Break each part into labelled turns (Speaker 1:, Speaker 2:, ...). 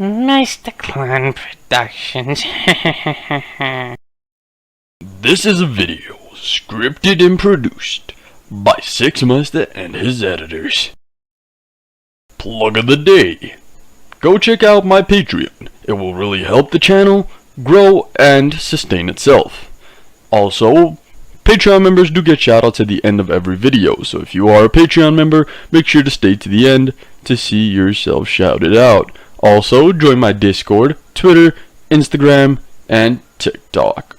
Speaker 1: Mysta-Clan Productions.
Speaker 2: This is a video scripted and produced by Six Mysta and his editors. Plug of the day. Go check out my Patreon. It will really help the channel grow and sustain itself. Also, Patreon members do get shoutouts at the end of every video, so if you are a Patreon member, make sure to stay to the end to see yourself shouted out. Also, join my Discord, Twitter, Instagram, and TikTok.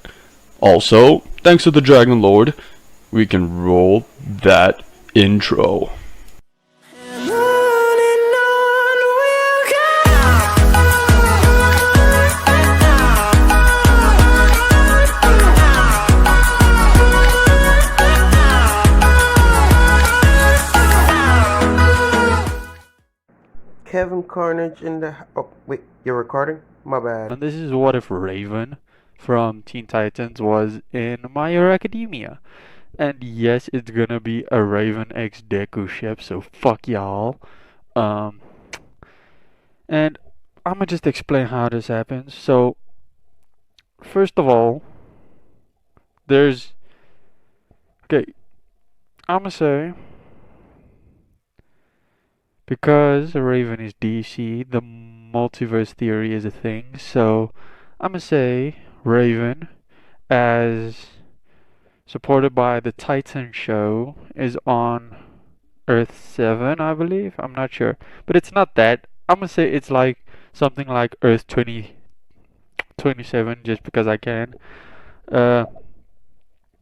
Speaker 2: Also, thanks to the Dragon Lord, we can roll that intro.
Speaker 3: Kevin Carnage in the... Oh, wait, you're recording? My bad.
Speaker 4: And this is what if Raven from Teen Titans was in My Hero Academia. And yes, it's gonna be a Raven x Deku ship, so fuck y'all. And I'ma just explain how this happens. So, first of all, there's... Okay, I'ma say... Because Raven is DC, the multiverse theory is a thing, so I'm gonna say Raven, as supported by the Titan show, is on Earth 7, I believe. I'm not sure. But it's not that. I'm gonna say it's like something like Earth 27, just because I can.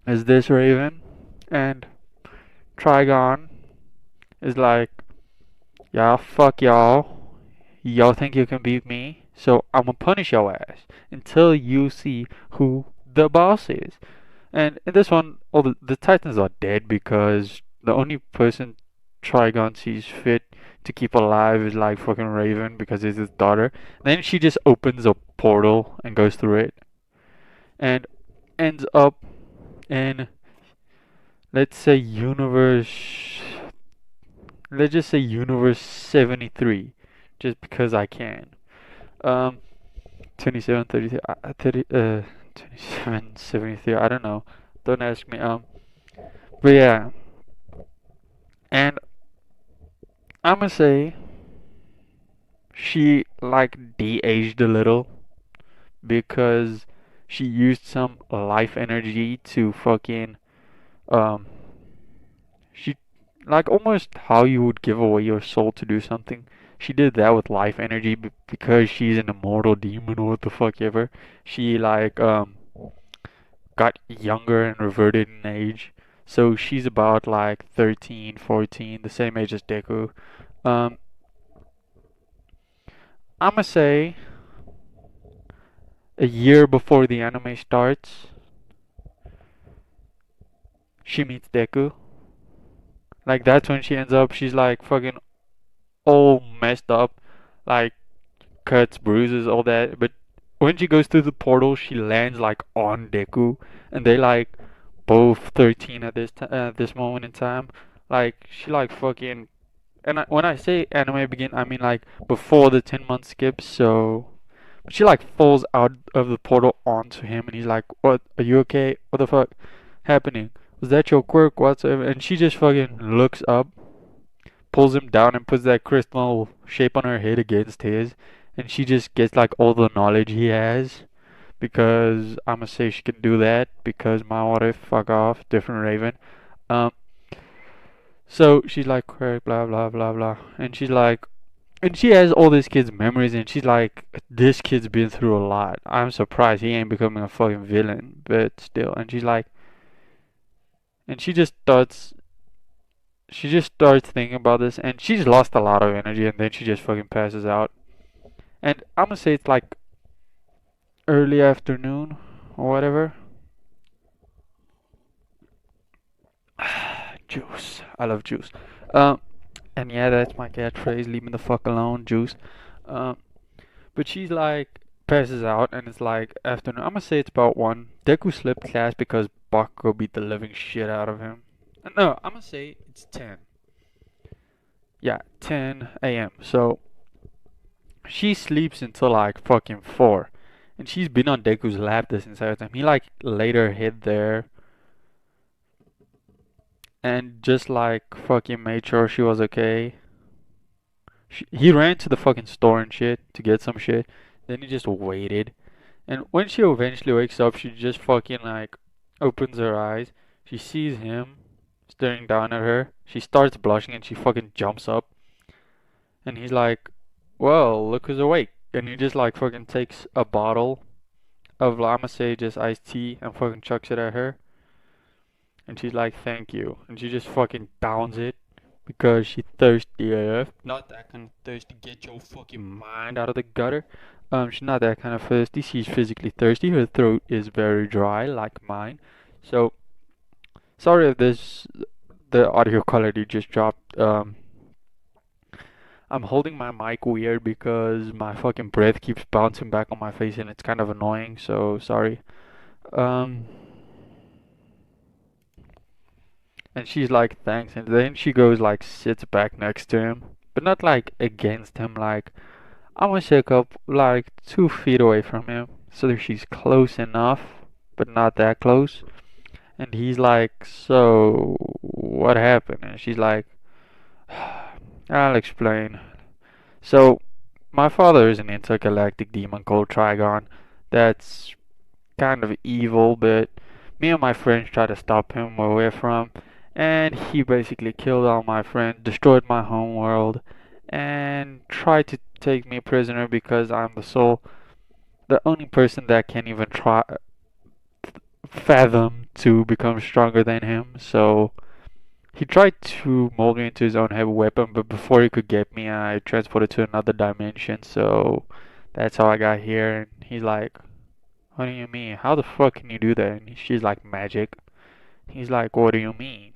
Speaker 4: Is this Raven? And Trigon is like, yeah, fuck y'all. Y'all think you can beat me? So I'ma punish your ass until you see who the boss is. And in this one, all the Titans are dead because the only person Trigon sees fit to keep alive is like fucking Raven because it's his daughter. Then she just opens a portal and goes through it. And ends up in, let's say, let's just say universe 73, just because I can. 27, 33, 27, 73, I don't know. Don't ask me. But yeah. And I'ma say she like de-aged a little because she used some life energy to fucking she like almost how you would give away your soul to do something. She did that with life energy because she's an immortal demon or what the fuck ever. She like got younger and reverted in age. So she's about like 13, 14, the same age as Deku. I'ma say a year before the anime starts, she meets Deku. Like that's when she ends up, she's like fucking all messed up, like cuts, bruises, all that. But when she goes through the portal, she lands like on Deku, and they like both 13 at this moment in time. Like she like fucking, and when I say anime begin, I mean like before the 10-month skip. So she like falls out of the portal onto him, and he's like, "What? Are you okay? What the fuck happening? Was that your quirk? Whatsoever?" And she just fucking looks up, pulls him down, and puts that crystal shape on her head against his, and she just gets like all the knowledge he has. Because I'ma say she can do that because my what if, fuck off, different Raven. Um, so she's like, quirk, blah blah blah blah, and she's like, and she has all this kid's memories, and she's like, this kid's been through a lot. I'm surprised he ain't becoming a fucking villain, but still. And she's like, and she just starts thinking about this, and she's lost a lot of energy, and then she just fucking passes out. And I'm gonna say it's like early afternoon or whatever. Juice. I love juice. And yeah, that's my catchphrase. Leave me the fuck alone, juice. But she's like passes out, and it's like afternoon. I'm gonna say it's about 1. Deku slipped class because Bakugo beat the living shit out of him. No, I'm gonna say it's 10. Yeah, 10 a.m. So she sleeps until like fucking 4. And she's been on Deku's lap this entire time. He like laid her head there and just like fucking made sure she was okay. He ran to the fucking store and shit to get some shit. Then he just waited. And when she eventually wakes up, she just fucking like opens her eyes. She sees him staring down at her. She starts blushing and she fucking jumps up. And he's like, well, look who's awake. And he just like fucking takes a bottle of, I'ma say, just iced tea and fucking chucks it at her. And she's like, thank you. And she just fucking downs it because she's thirsty AF. Not that kind of thirsty, get your fucking mind out of the gutter. She's not that kind of thirsty. She's physically thirsty. Her throat is very dry, like mine. So, sorry if the audio quality just dropped. I'm holding my mic weird because my fucking breath keeps bouncing back on my face and it's kind of annoying. So sorry. And she's like, thanks. And then she goes like sits back next to him, but not like against him. Like I'm gonna shake up like 2 feet away from him, so that she's close enough, but not that close. And he's like, so what happened? And she's like, I'll explain. So my father is an intergalactic demon called Trigon. That's kind of evil, but me and my friends tried to stop him where we're from. And he basically killed all my friends, destroyed my home world, and tried to take me prisoner because I'm the only person that can even try fathom to become stronger than him. So he tried to mold me into his own heavy weapon, but before he could get me, I transported to another dimension. So that's how I got here. And he's like, what do you mean? How the fuck can you do that? And she's like, magic. He's like, what do you mean?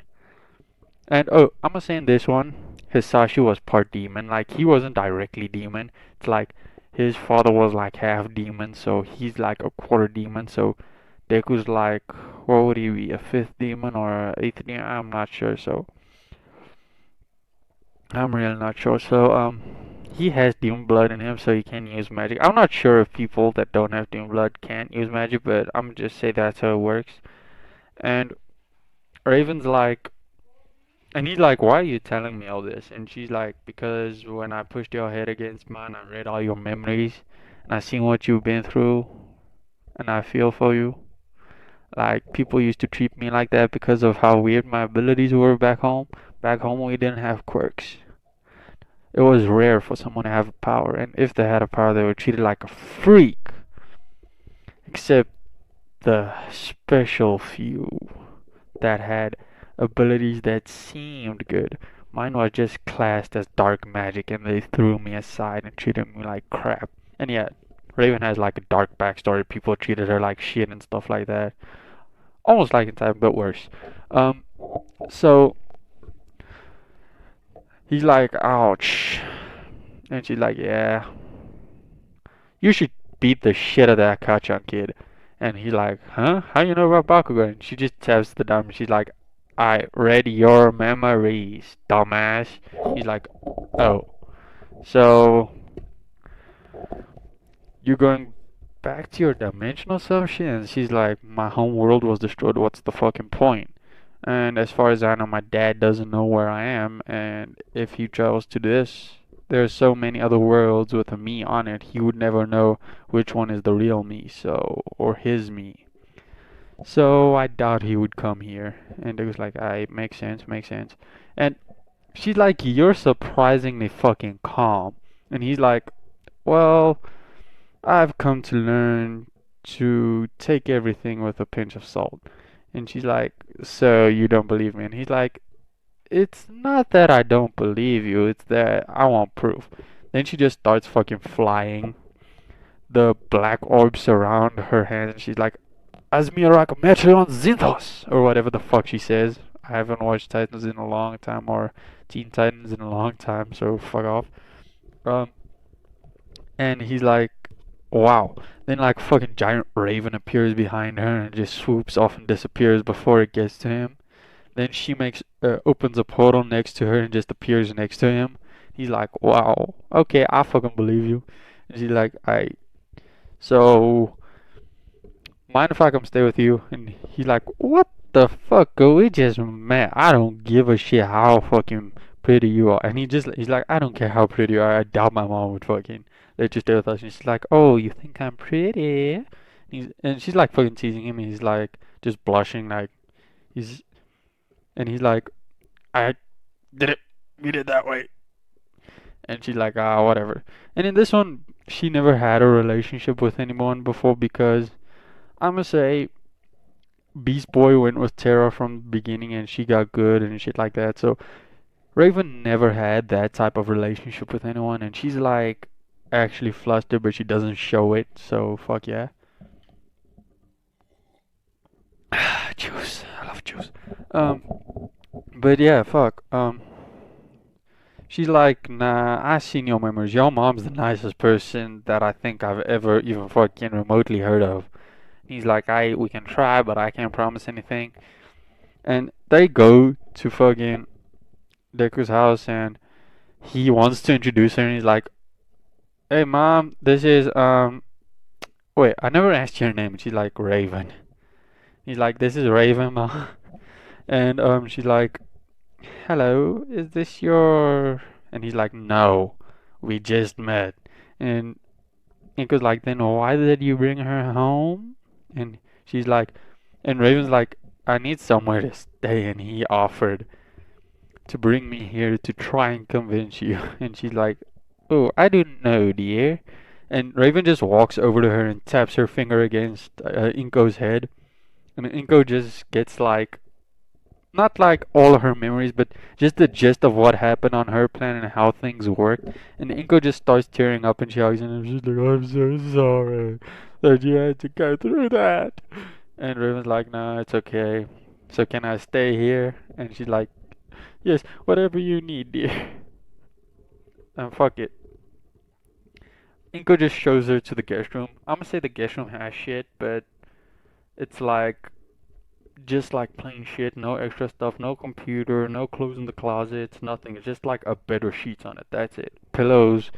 Speaker 4: And oh, I'm gonna say in this one, Hisashi was part demon. Like he wasn't directly demon. It's like his father was like half demon, so he's like a quarter demon. So Deku's like, what would he be? A fifth demon or a eighth demon? I'm not sure. So I'm really not sure. So he has demon blood in him, so he can use magic. I'm not sure if people that don't have demon blood can't use magic, but I'm gonna just say that's how it works. And Raven's like, and he's like, why are you telling me all this? And she's like, because when I pushed your head against mine, I read all your memories, and I seen what you've been through, and I feel for you. Like, people used to treat me like that because of how weird my abilities were back home. Back home, we didn't have quirks. It was rare for someone to have a power, and if they had a power, they were treated like a freak. Except the special few that had abilities that seemed good. Mine was just classed as dark magic and they threw me aside and treated me like crap. And yeah, Raven has like a dark backstory. People treated her like shit and stuff like that. Almost like in time, but worse. So he's like, ouch. And she's like, yeah, you should beat the shit out of that Kachan kid. And he's like, huh? How you know about Bakugan? And she just taps the diamond. She's like, I read your memories, dumbass. He's like, oh. So, you're going back to your dimensional self? And she's like, my home world was destroyed. What's the fucking point? And as far as I know, my dad doesn't know where I am. And if he travels to this, there's so many other worlds with a me on it. He would never know which one is the real me, so, or his me. So I doubt he would come here. And it was like, I makes sense, makes sense. And she's like, you're surprisingly fucking calm. And he's like, well, I've come to learn to take everything with a pinch of salt. And she's like, so you don't believe me? And he's like, it's not that I don't believe you, it's that I want proof. Then she just starts fucking flying. The black orbs surround her hands and she's like, Asmirak Metron Zinthos, or whatever the fuck she says. I haven't watched Titans in a long time, or Teen Titans in a long time, so fuck off. And he's like, wow. Then like fucking giant raven appears behind her and just swoops off and disappears before it gets to him. Then she opens a portal next to her and just appears next to him. he's like, wow, okay, I fucking believe you. And she's like, so mind if I come stay with you? And he's like, what the fuck, girl? We just met. I don't give a shit how fucking pretty you are. And he's like, I don't care how pretty you are. I doubt my mom would fucking let you stay with us. And she's like, oh, you think I'm pretty? And she's like fucking teasing him. And he's like just blushing, like he's he's like, I did it. We did that way. And she's like, ah, whatever. And in this one, she never had a relationship with anyone before because I'm gonna say Beast Boy went with Terra from the beginning and she got good and shit like that. So Raven never had that type of relationship with anyone, and she's like actually flustered, but she doesn't show it. So fuck yeah. Juice, I love juice. But yeah, fuck. She's like, nah, I seen your memories. Your mom's the nicest person that I think I've ever even fucking remotely heard of. He's like, we can try, but I can't promise anything. And they go to fucking Deku's house, and he wants to introduce her, and he's like, hey mom, this is wait, I never asked your name. And she's like, Raven. He's like, this is Raven, mom. And she's like, hello, is this your... And he's like, no, we just met. And Inko's like, then why did you bring her home? And she's like, and Raven's like, I need somewhere to stay, and he offered to bring me here to try and convince you. And she's like, oh, I don't know, dear. And Raven just walks over to her and taps her finger against Inko's head. And Inko just gets like, not like all of her memories, but just the gist of what happened on her planet and how things worked. And Inko just starts tearing up and she hugs him and she's like, I'm so sorry that you had to go through that. And Raven's like, no, it's okay. So can I stay here? And she's like, yes, whatever you need, dear. And fuck it. Inko just shows her to the guest room. I'm gonna say the guest room has shit, but it's like just like plain shit, no extra stuff, no computer, no clothes in the closets, nothing. It's just like a bed with sheets on it. That's it. Pillows,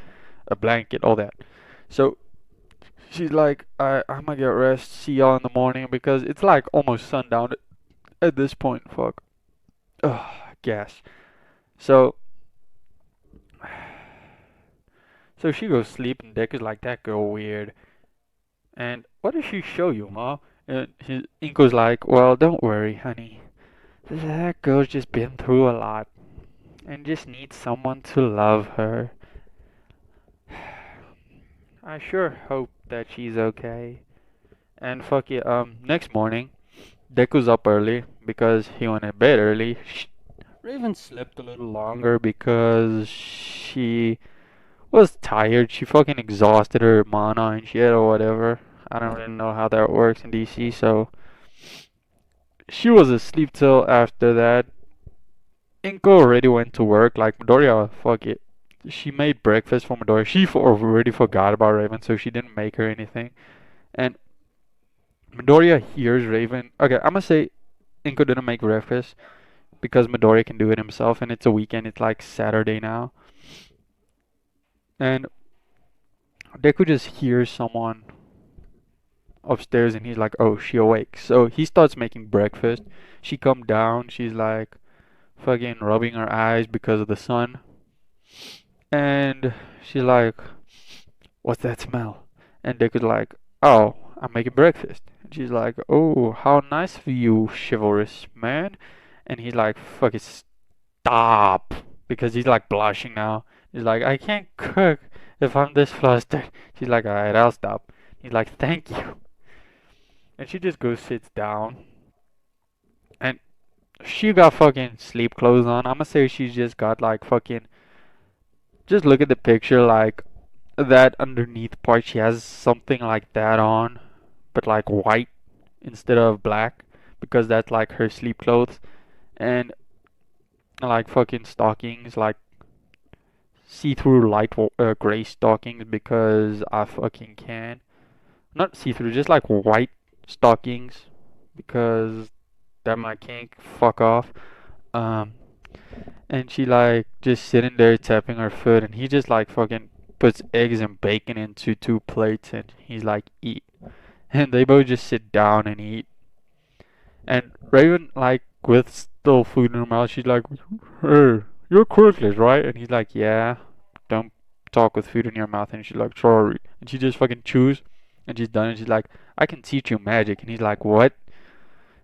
Speaker 4: a blanket, all that. So she's like, I'm gonna get rest. See y'all in the morning because it's like almost sundown at this point. Fuck. Ugh, gas. So she goes sleep and Deck is like, that girl weird. And what does she show you, Ma? And Inko's like, well, don't worry, honey. That girl's just been through a lot and just needs someone to love her. I sure hope that she's okay. And fuck it, next morning, Deku's up early because he went to bed early. Raven slept a little longer because she was tired. She fucking exhausted her mana and shit or whatever. I don't really know how that works in DC, so she was asleep till after that. Inko already went to work. Like Midoriya, fuck it. She made breakfast for Midoriya. She already forgot about Raven, so she didn't make her anything. And Midoriya hears Raven. Okay, I'm gonna say Inko didn't make breakfast because Midoriya can do it himself, and it's a weekend. It's like Saturday now. And Deku just hears someone upstairs and he's like, oh, she awake. So he starts making breakfast. She come down. She's like fucking rubbing her eyes because of the sun. And she's like, what's that smell? And Deku's like, oh, I'm making breakfast. And she's like, oh, how nice of you, chivalrous man. And he's like, fucking stop. Because he's like blushing now. He's like, I can't cook if I'm this flustered. She's like, alright, I'll stop. He's like, thank you. And she just goes, sits down. And she got fucking sleep clothes on. I'ma say she's just got like fucking... Just look at the picture, like that underneath part. She has something like that on, but like white instead of black. Because that's like her sleep clothes. And like fucking stockings, like see-through light gray stockings because I fucking can. Not see-through, just like white stockings because that my kink. Fuck off. and she like just sitting there tapping her foot, and he just like fucking puts eggs and bacon into 2 plates, and he's like, eat. And they both just sit down and eat. And Raven, like, with still food in her mouth, she's like, hey, you're quirkless, right? And he's like, yeah, don't talk with food in your mouth. And she's like, sorry. And she just fucking chews, and she's done. And she's like, I can teach you magic. And he's like, what?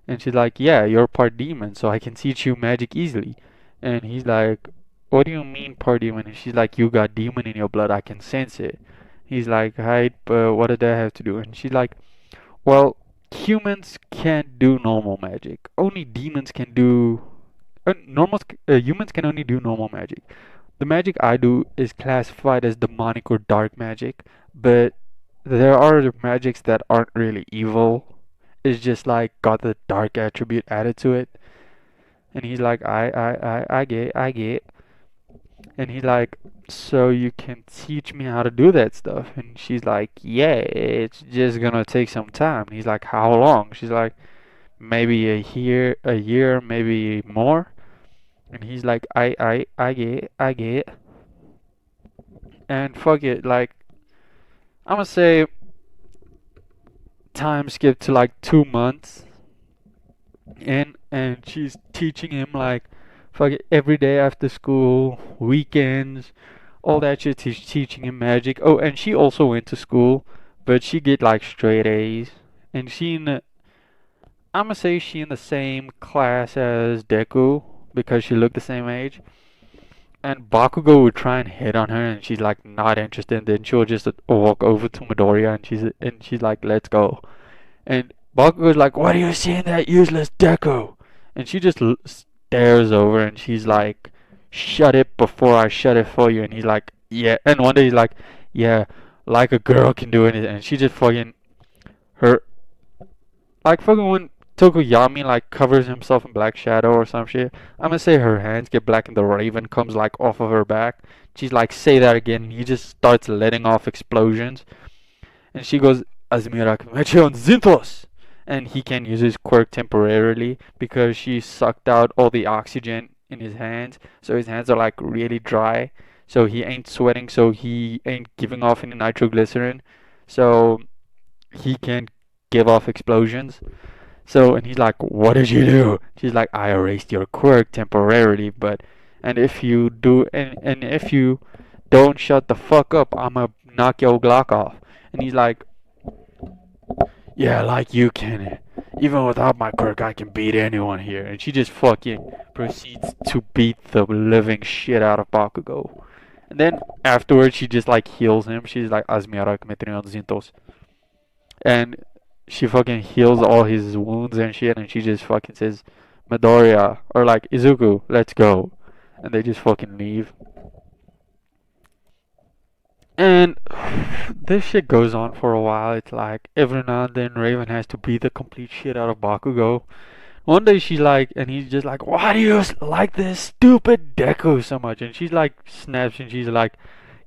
Speaker 4: And she's like, yeah, you're part demon, so I can teach you magic easily. And he's like, what do you mean part demon? And she's like, you got demon in your blood, I can sense it. He's like, right, but what did that have to do? And she's like, well, humans can't do normal magic. Only demons can do. Humans can only do normal magic. The magic I do is classified as demonic or dark magic, but there are magics that aren't really evil. It's just like got the dark attribute added to it. And he's like, I get. And he's like, so you can teach me how to do that stuff? And she's like, yeah, it's just gonna take some time. And he's like, how long? She's like, maybe a year, maybe more. And he's like, I get. And fuck it, like, I'm gonna say time skip to like 2 months. And she's teaching him like, fuck it, every day after school, weekends, all that shit. She's teaching him magic. Oh, and she also went to school, but she get like straight A's. And I'ma say she in the same class as Deku because she looked the same age. And Bakugo would try and hit on her, and she's like not interested. And then she'll just walk over to Midoriya, and she's like, "Let's go." And Bakugo's like, "What do you see in that useless Deku?" And she just stares over, and she's like, "Shut it before I shut it for you." And he's like, "Yeah." And one day he's like, "Yeah, like a girl can do anything." And she just fucking her like fucking when Tokoyami like covers himself in black shadow or some shit. I'm gonna say her hands get black and the raven comes like off of her back. She's like, say that again. And he just starts letting off explosions. And she goes, Azmirak Mechion Zintos! And he can use his quirk temporarily because she sucked out all the oxygen in his hands. So his hands are like really dry. So he ain't sweating, so he ain't giving off any nitroglycerin. So he can give off explosions. So, and he's like, what did you do? She's like, I erased your quirk temporarily, but, and if you do, and if you don't shut the fuck up, I'ma knock your Glock off. And he's like, yeah, like you can. Even without my quirk, I can beat anyone here. And she just fucking proceeds to beat the living shit out of Bakugo. And then afterwards, she just like heals him. She's like, Azmiarak Metrion Zintos. And she fucking heals all his wounds and shit, and she just fucking says, Midoriya, or like, Izuku, let's go. And they just fucking leave. And this shit goes on for a while. It's like, every now and then Raven has to beat the complete shit out of Bakugo. One day she's like, and he's just like, why do you like this stupid Deku so much? And she's like, snaps, and she's like,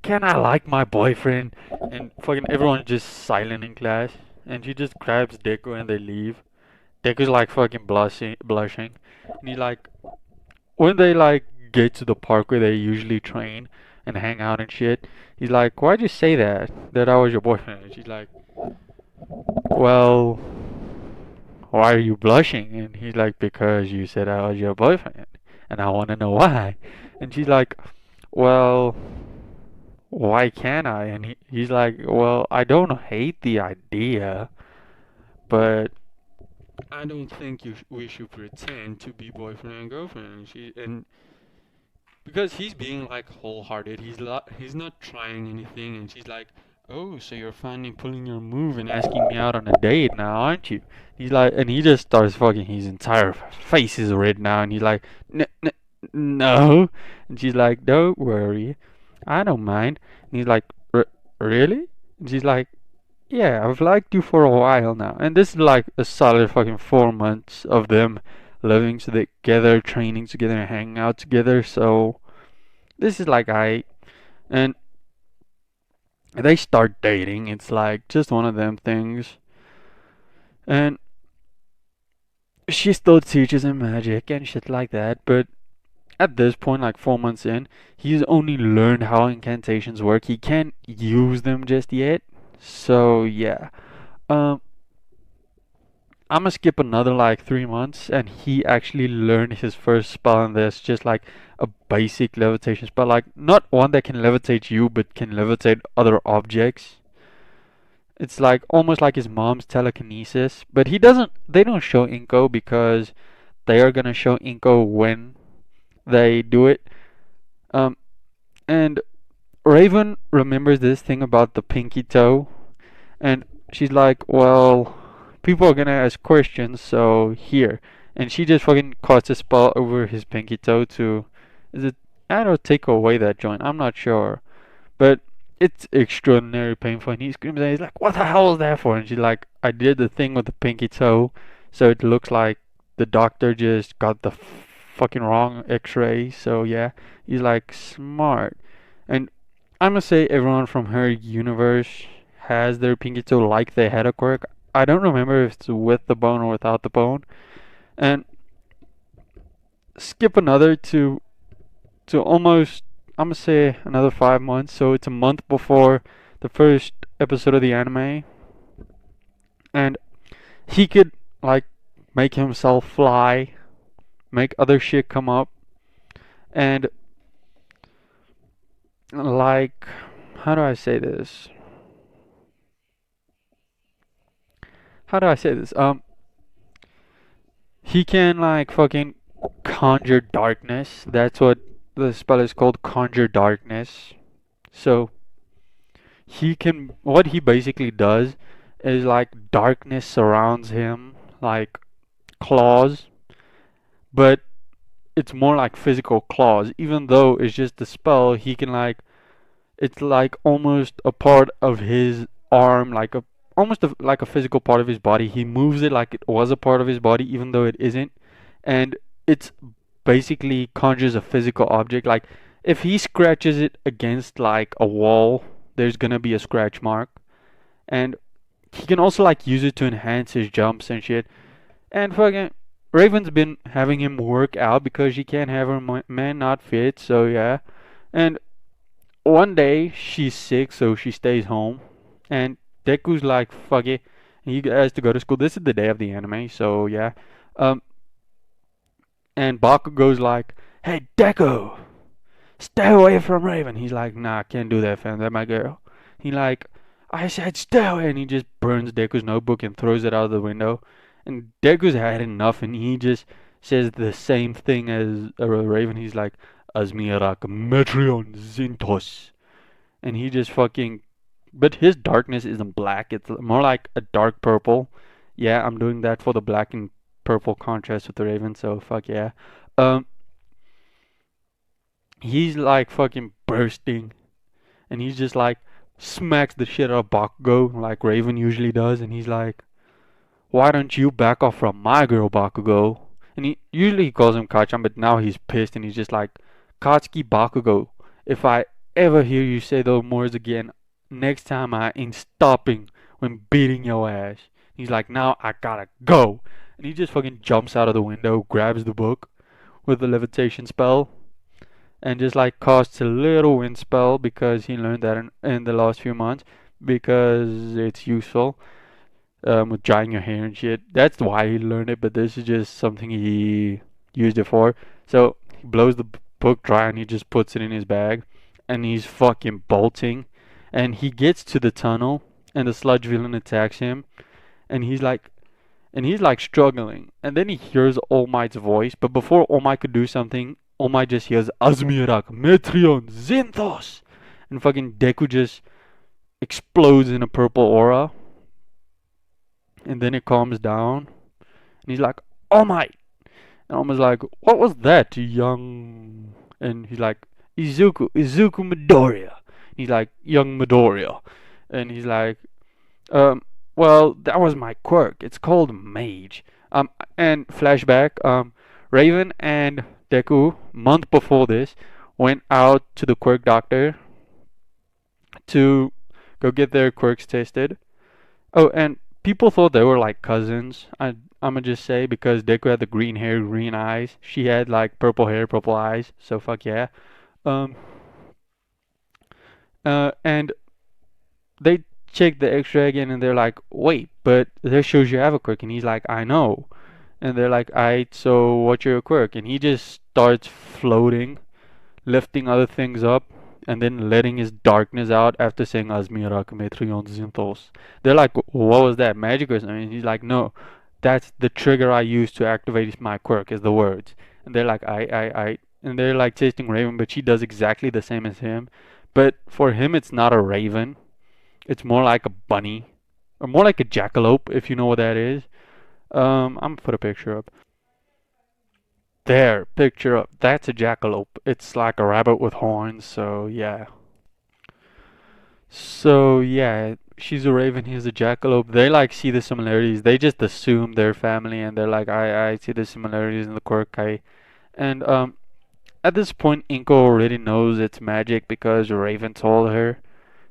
Speaker 4: can I like my boyfriend? And fucking everyone's just silent in class. And she just grabs Deku and they leave. Deku's like fucking blushing. And he like, when they like get to the park where they usually train and hang out and shit, he's like, why'd you say that? That I was your boyfriend? And she's like, well, why are you blushing? And he's like, because you said I was your boyfriend. And I want to know why. And she's like, well, why can't I? And he's like, well, I don't hate the idea, but I don't think we should pretend to be boyfriend and girlfriend. And because he's being like wholehearted, he's not trying anything, and she's like, oh, so you're finally pulling your move and asking me out on a date now, aren't you? He's like, and he just starts fucking. His entire face is red now, and he's like, no. And she's like, don't worry, I don't mind. And he's like, really? And she's like, yeah, I've liked you for a while now. And this is like a solid fucking 4 months of them living together, training together, hanging out together. So this is like and they start dating. It's like just one of them things. And she still teaches him magic and shit like that, but at this point, like 4 months in, he's only learned how incantations work. He can't use them just yet. So yeah. Um I'm gonna skip another like 3 months, and he actually learned his first spell, and that's just like a basic levitation spell, like not one that can levitate you, but can levitate other objects. It's like almost like his mom's telekinesis, but he doesn't. They don't show Inko because they are gonna show Inko when they do it. Um, and Raven remembers this thing about the pinky toe, and she's like, well, people are gonna ask questions, so here. And she just fucking casts a spell over his pinky toe to, is it, I don't take away that joint, I'm not sure. But it's extraordinarily painful, and he screams and he's like, what the hell is that for? And she's like, I did the thing with the pinky toe, so it looks like the doctor just got the fucking wrong x-ray, so yeah. He's like, smart. And I'm gonna say everyone from her universe has their pinky toe like they had a quirk. I don't remember if it's with the bone or without the bone. And skip another to almost, I'm gonna say another 5 months. So it's a month before the first episode of the anime, and he could like make himself fly, make other shit come up, and like, how do I say this? How do I say this? He can like fucking conjure darkness. That's what the spell is called, conjure darkness. So he can, what he basically does is like darkness surrounds him like claws, but it's more like physical claws. Even though it's just a spell, he can like, it's like almost a part of his arm, like a almost like a physical part of his body. He moves it like it was a part of his body, even though it isn't. And it's basically conjures a physical object. Like if he scratches it against like a wall, there's gonna be a scratch mark. And he can also like use it to enhance his jumps and shit. And fucking Raven's been having him work out because she can't have her man not fit. So yeah. And one day she's sick, so she stays home, and Deku's like, "Fuck it," he has to go to school. This is the day of the anime, so yeah. Um, and Bakugo's like, "Hey, Deku, stay away from Raven." He's like, "Nah, I can't do that, fam. That's my girl." He like, "I said stay away," and he just burns Deku's notebook and throws it out of the window. And Deku's had enough, and he just says the same thing as Raven. He's like, "Asmirak Metrion Zintos," and he just fucking. But his darkness isn't black; it's more like a dark purple. Yeah, I'm doing that for the black and purple contrast with the Raven. So fuck yeah. Um, he's like fucking bursting, and he's just like smacks the shit out of Bakugo like Raven usually does, and he's like, "Why don't you back off from my girl, Bakugo?" And he usually calls him Kachan, but now he's pissed, and he's just like, "Katsuki Bakugo, if I ever hear you say those words again, next time I ain't stopping when beating your ass." He's like, "Now I gotta go." And he just fucking jumps out of the window, grabs the book with the levitation spell, and just like casts a little wind spell because he learned that in the last few months because it's useful. With drying your hair and shit. That's why he learned it, but this is just something he used it for. So he blows the book dry and he just puts it in his bag, and he's fucking bolting. And he gets to the tunnel, and the sludge villain attacks him, and he's like struggling. And then he hears All Might's voice, but before All Might could do something, All Might just hears Asmirak Metrion Zinthos, and fucking Deku just explodes in a purple aura. And then it calms down, and he's like, "Oh my!" And Alma's like, "What was that, young?" And he's like, Izuku Midoriya." He's like, "Young Midoriya," and he's like, well, that was my quirk. It's called Mage." And flashback, Raven and Deku, month before this, went out to the quirk doctor to go get their quirks tested. Oh, and people thought they were like cousins. I'ma just say, because Deku had the green hair, green eyes. She had like purple hair, purple eyes. So fuck yeah. Um. And they check the X-ray again, and they're like, wait, but this shows you have a quirk. And he's like, I know. And they're like, alright, so what's your quirk? And he just starts floating, lifting other things up, and then letting his darkness out after saying Asmi. They're like, what was that, magic or something? And he's like, no, that's the trigger I use to activate my quirk, is the words. And they're like, I. And they're like testing Raven, but she does exactly the same as him. But for him, it's not a raven. It's more like a bunny. Or more like a jackalope, if you know what that is. I'm gonna put a picture up. There, picture up. That's a jackalope. It's like a rabbit with horns, so yeah. So yeah, she's a raven, he's a jackalope. They like see the similarities. They just assume they're family, and they're like, I see the similarities in the quirk. And at this point, Inko already knows it's magic because Raven told her,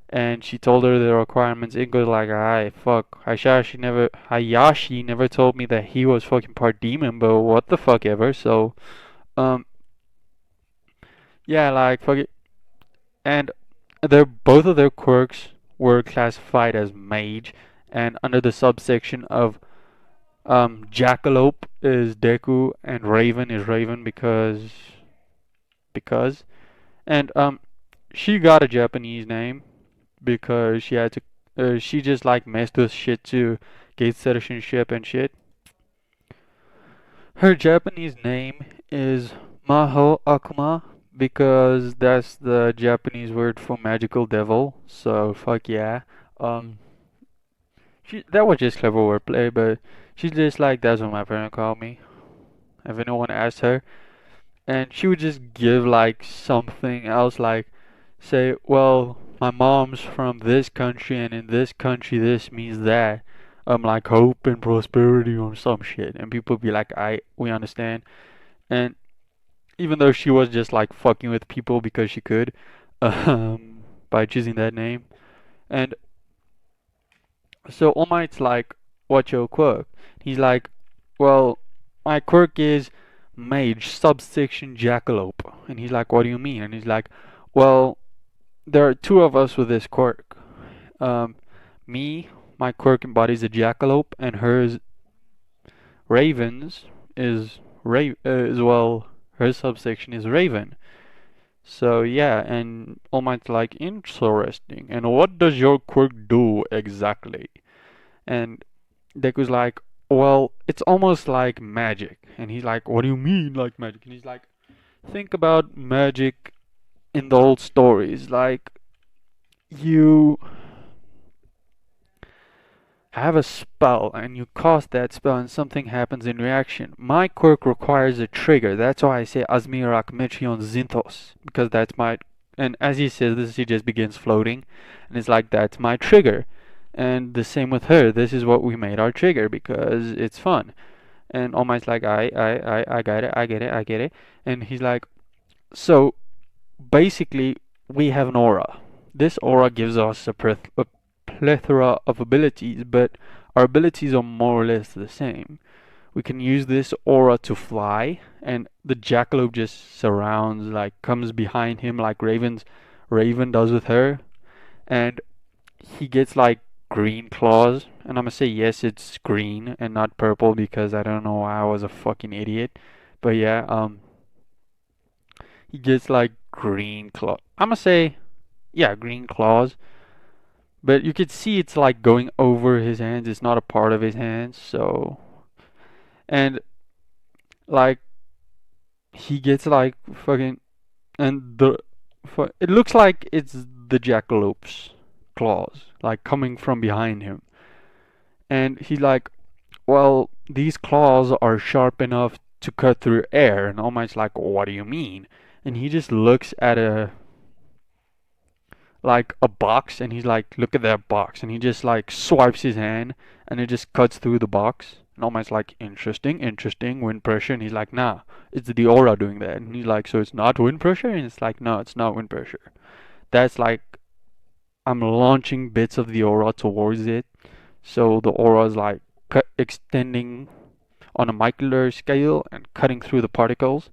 Speaker 4: and she told her the requirements. Inko's like, "Aye, fuck. Hayashi never told me that he was fucking part demon, but what the fuck ever." So, um, yeah, like fuck it. And their both of their quirks were classified as mage, and under the subsection of Jackalope is Deku, and Raven is Raven because, and she got a Japanese name because she had to. She just like messed with shit to get citizenship and shit. Her Japanese name is Maho Akuma because that's the Japanese word for magical devil. So fuck yeah. Um, that was just clever wordplay, but she's just like, that's what my parents called me. If anyone asked her, and she would just give like something else, like say, well, my mom's from this country, and in this country this means that. Like hope and prosperity or some shit, and people be like, we understand. And even though she was just like fucking with people because she could, by choosing that name. And so All Might's like, what's your quirk? He's like, well, my quirk is mage subsection jackalope. And he's like, what do you mean? And he's like, well, there are two of us with this quirk. Me, my quirk embodies a jackalope, and hers, Raven's, well, her subsection is Raven. So yeah, and All Might's like, interesting. And what does your quirk do exactly? And Deku's like, well, it's almost like magic. And he's like, what do you mean like magic? And he's like, think about magic in the old stories. Like, you have a spell and you cast that spell and something happens in reaction. My quirk requires a trigger. That's why I say Azmirak Metrion Zinthos. Because that's my. And as he says this, he just begins floating. And it's like, that's my trigger. And the same with her. This is what we made our trigger because it's fun. And All Might's like, I get it. And he's like, so basically, we have an aura. This aura gives us a plethora of abilities, but our abilities are more or less the same. We can use this aura to fly, and the jackalope just surrounds, like comes behind him like Raven does with her, and he gets like green claws. And I'm gonna say yes, it's green and not purple because I don't know why I was a fucking idiot. But yeah, he gets like green claw. I'm gonna say, yeah, green claws. But you could see it's like going over his hands. It's not a part of his hands. So, and like he gets like fucking, and it looks like it's the jackalope's claws, like coming from behind him. And he's like, well, these claws are sharp enough to cut through air. And All Might's like, what do you mean? And he just looks at a box, and he's like, look at that box. And he just like swipes his hand, and it just cuts through the box. And All Might's like, interesting, wind pressure. And he's like, nah, it's the aura doing that. And he's like, so it's not wind pressure? And it's like, no, it's not wind pressure. That's like, I'm launching bits of the aura towards it. So the aura is like extending on a molecular scale and cutting through the particles.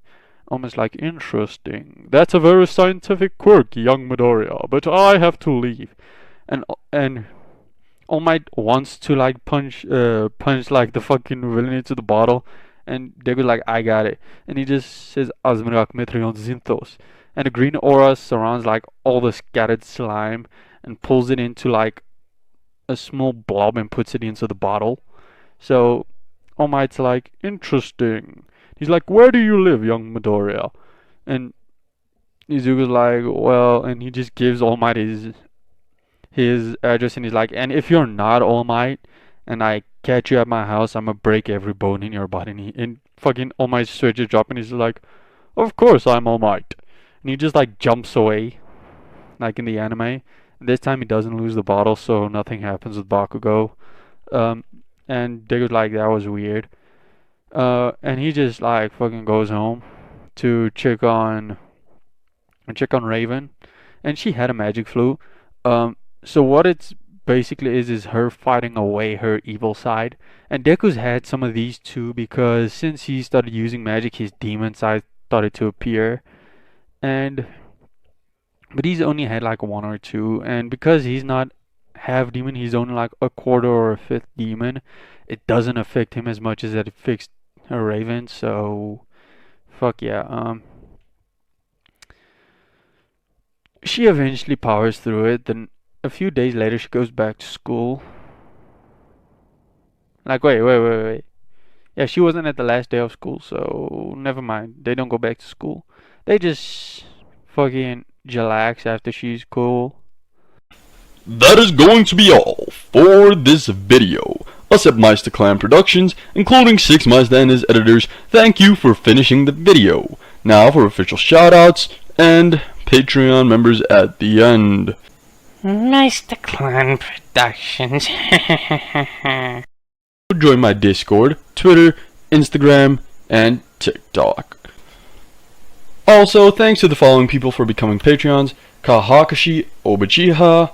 Speaker 4: Almost like, interesting. That's a very scientific quirk, young Midoriya, but I have to leave. And All Might wants to like punch like the fucking villain into the bottle, and Degu's like, I got it. And he just says Azmirak Metrion Zinthos. And the green aura surrounds like all the scattered slime and pulls it into like a small blob and puts it into the bottle. So All Might's like, interesting. He's like, where do you live, young Midoriya? And Izuku's like, well, and he just gives All Might his address, and he's like, and if you're not All Might and I catch you at my house, I'm gonna break every bone in your body. And fucking All Might's switches drop, and he's like, of course I'm All Might. And he just like jumps away, like in the anime. And this time he doesn't lose the bottle, so nothing happens with Bakugo. And Degu's like, that was weird. And he just like fucking goes home to check on Raven, and she had a magic flu. So what it's basically is her fighting away her evil side. And Deku's had some of these too, because since he started using magic, his demon side started to appear. But he's only had like one or two, and because he's not half demon, he's only like a quarter or a fifth demon. It doesn't affect him as much as it affects Raven. So fuck yeah. She eventually powers through it. Then a few days later, she goes back to school. Like, wait. Yeah, she wasn't at the last day of school, so never mind. They don't go back to school. They just fucking chillax after she's cool.
Speaker 2: That is going to be all for this video. Us at Mysta-Clan Productions, including 6 Mysta and his editors, thank you for finishing the video. Now for official shoutouts and Patreon members at the end.
Speaker 1: Mysta-Clan Productions.
Speaker 2: Join my Discord, Twitter, Instagram, and TikTok. Also, thanks to the following people for becoming Patreons: Kahakashi Obachiha.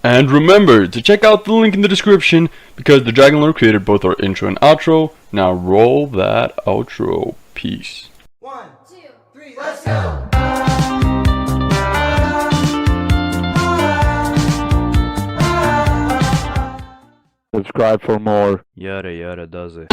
Speaker 2: And remember to check out the link in the description, because the Dragon Lord created both our intro and outro. Now roll that outro. Peace.
Speaker 5: 1, 2, 3, let's go!
Speaker 4: Subscribe for more.
Speaker 6: Yada yada does it.